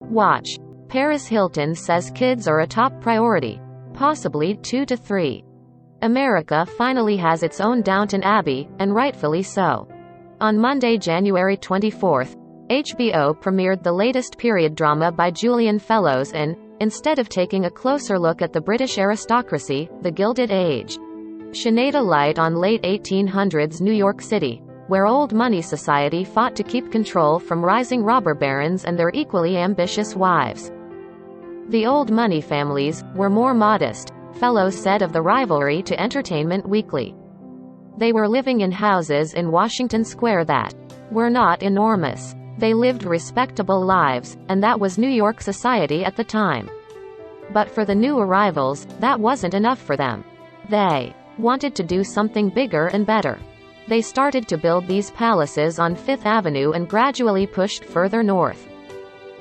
Watch. Paris Hilton says kids are a top priority. Possibly 2 to 3. America finally has its own Downton Abbey, and rightfully so. On Monday, January 24th, HBO premiered the latest period drama by Julian Fellowes and, instead of taking a closer look at the British aristocracy, the Gilded Age, shined a light on late 1800s New York City, where old money society fought to keep control from rising robber barons and their equally ambitious wives. The old money families were more modest, Fellowes said of the rivalry to Entertainment Weekly. They were living in houses in Washington Square that were not enormous. They lived respectable lives, and that was New York society at the time. But for the new arrivals, that wasn't enough for them. They wanted to do something bigger and better. They started to build these palaces on Fifth Avenue and gradually pushed further north.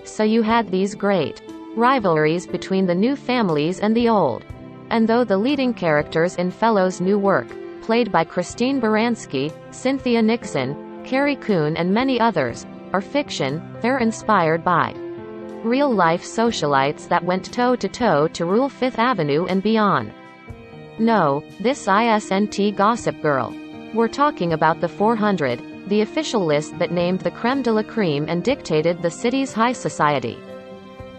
So you had these great rivalries between the new families and the old. And though the leading characters in Fellowes' new work, played by Christine Baranski, Cynthia Nixon, Carrie Coon and many others, are fiction, they're inspired by real-life socialites that went toe-to-toe to rule Fifth Avenue and beyond. No, this isn't Gossip Girl. We're talking about the 400, the official list that named the creme de la creme and dictated the city's high society.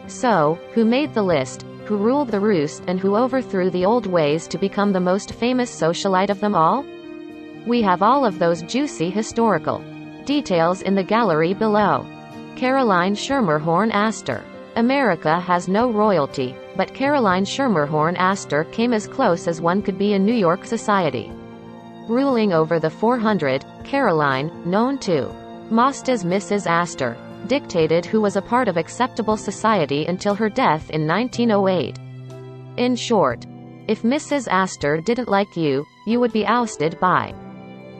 So, who made the list, who ruled the roost and who overthrew the old ways to become the most famous socialite of them all? We have all of those juicy historical details in the gallery below. Caroline Schermerhorn Astor. America has no royalty, but Caroline Schermerhorn Astor came as close as one could be in New York society. Ruling over the 400, Caroline, known to most as Mrs. Astor, dictated who was a part of acceptable society until her death in 1908. In short, if Mrs. Astor didn't like you, you would be ousted by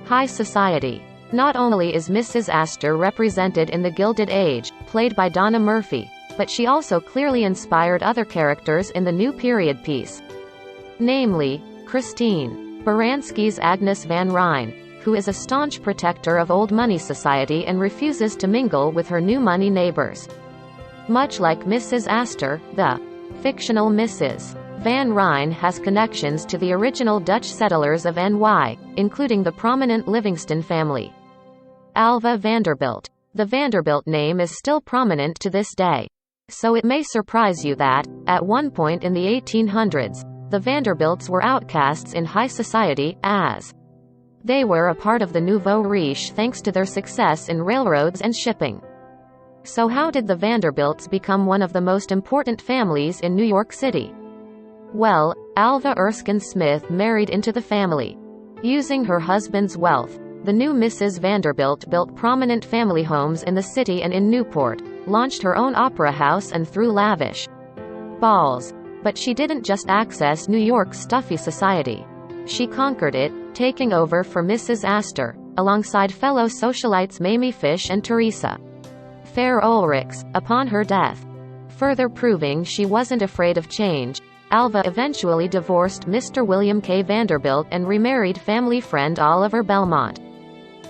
high society. Not only is Mrs. Astor represented in the Gilded Age, played by Donna Murphy, but she also clearly inspired other characters in the new period piece. Namely, Christine Baranski's Agnes Van Ryn, who is a staunch protector of old money society and refuses to mingle with her new money neighbors. Much like Mrs. Astor, the fictional Mrs. Van Ryn has connections to the original Dutch settlers of NY, including the prominent Livingston family. Alva Vanderbilt. The Vanderbilt name is still prominent to this day. So it may surprise you that, at one point in the 1800s, the Vanderbilts were outcasts in high society, as they were a part of the nouveau riche thanks to their success in railroads and shipping. So how did the Vanderbilts become one of the most important families in New York City? Well, Alva Erskine Smith married into the family. Using her husband's wealth, the new Mrs. Vanderbilt built prominent family homes in the city and in Newport, launched her own opera house and threw lavish balls. But she didn't just access New York's stuffy society. She conquered it, taking over for Mrs. Astor, alongside fellow socialites Mamie Fish and Teresa Fair Ulrichs, upon her death. Further proving she wasn't afraid of change, Alva eventually divorced Mr. William K. Vanderbilt and remarried family friend Oliver Belmont.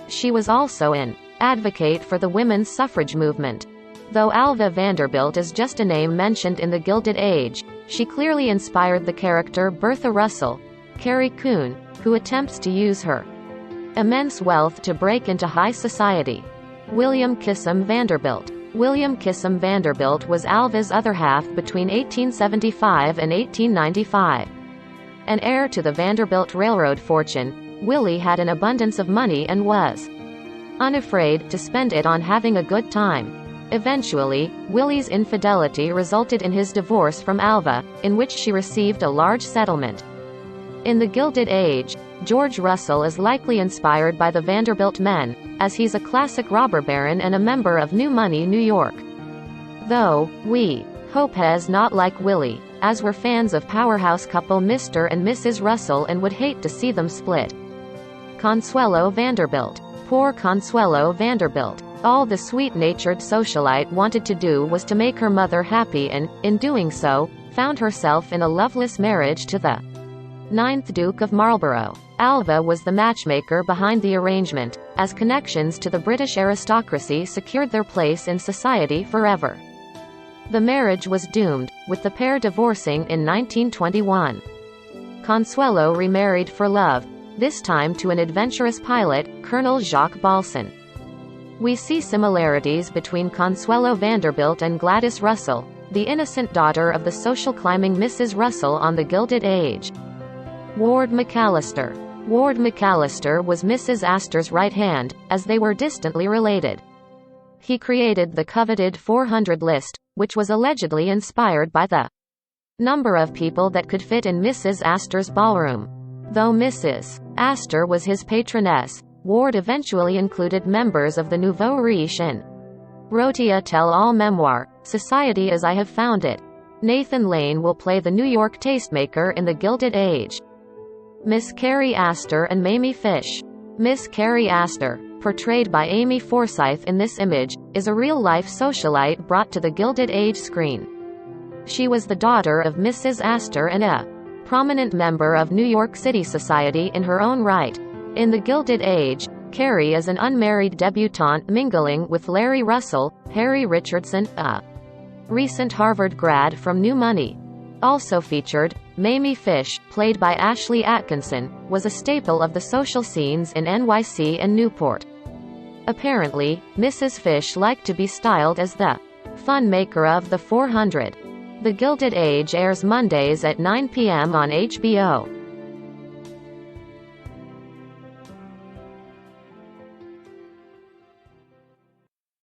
She was also an advocate for the women's suffrage movement. Though Alva Vanderbilt is just a name mentioned in the Gilded Age, she clearly inspired the character Bertha Russell, Carrie Coon, who attempts to use her immense wealth to break into high society. William Kissam Vanderbilt. William Kissam Vanderbilt was Alva's other half between 1875 and 1895. An heir to the Vanderbilt Railroad fortune, Willie had an abundance of money and was unafraid to spend it on having a good time. Eventually, Willie's infidelity resulted in his divorce from Alva, in which she received a large settlement. In the Gilded Age, George Russell is likely inspired by the Vanderbilt men, as he's a classic robber baron and a member of New Money New York. Though, we hope he's not like Willie, as we're fans of powerhouse couple Mr. and Mrs. Russell and would hate to see them split. Consuelo Vanderbilt. Poor Consuelo Vanderbilt. All the sweet-natured socialite wanted to do was to make her mother happy and, in doing so, found herself in a loveless marriage to the 9th Duke of Marlborough. Alva was the matchmaker behind the arrangement, as connections to the British aristocracy secured their place in society forever. The marriage was doomed, with the pair divorcing in 1921. Consuelo remarried for love, this time to an adventurous pilot, Colonel Jacques Balsan. We see similarities between Consuelo Vanderbilt and Gladys Russell, the innocent daughter of the social climbing Mrs. Russell on the Gilded Age. Ward Mcallister. Ward Mcallister was Mrs. Astor's right hand, as they were distantly related. He created the coveted 400 list, which was allegedly inspired by the number of people that could fit in Mrs. Astor's ballroom. Though Mrs. Astor was his patroness, Ward eventually included members of the nouveau riche in wrote a tell-all memoir, Society as I Have Found It. Nathan Lane will play the New York tastemaker in the Gilded Age. Miss Carrie Astor and Mamie Fish. Miss Carrie Astor, portrayed by Amy Forsyth in this image, is a real-life socialite brought to the Gilded Age screen. She was the daughter of Mrs. Astor and a prominent member of New York City society in her own right. In the Gilded Age, Carrie is an unmarried debutante mingling with Larry Russell. Harry Richardson, a recent Harvard grad from New Money. Also featured, Mamie Fish, played by Ashley Atkinson, was a staple of the social scenes in NYC and Newport. Apparently, Mrs. Fish liked to be styled as the fun maker of the 400. The Gilded Age airs Mondays at 9 p.m. on HBO.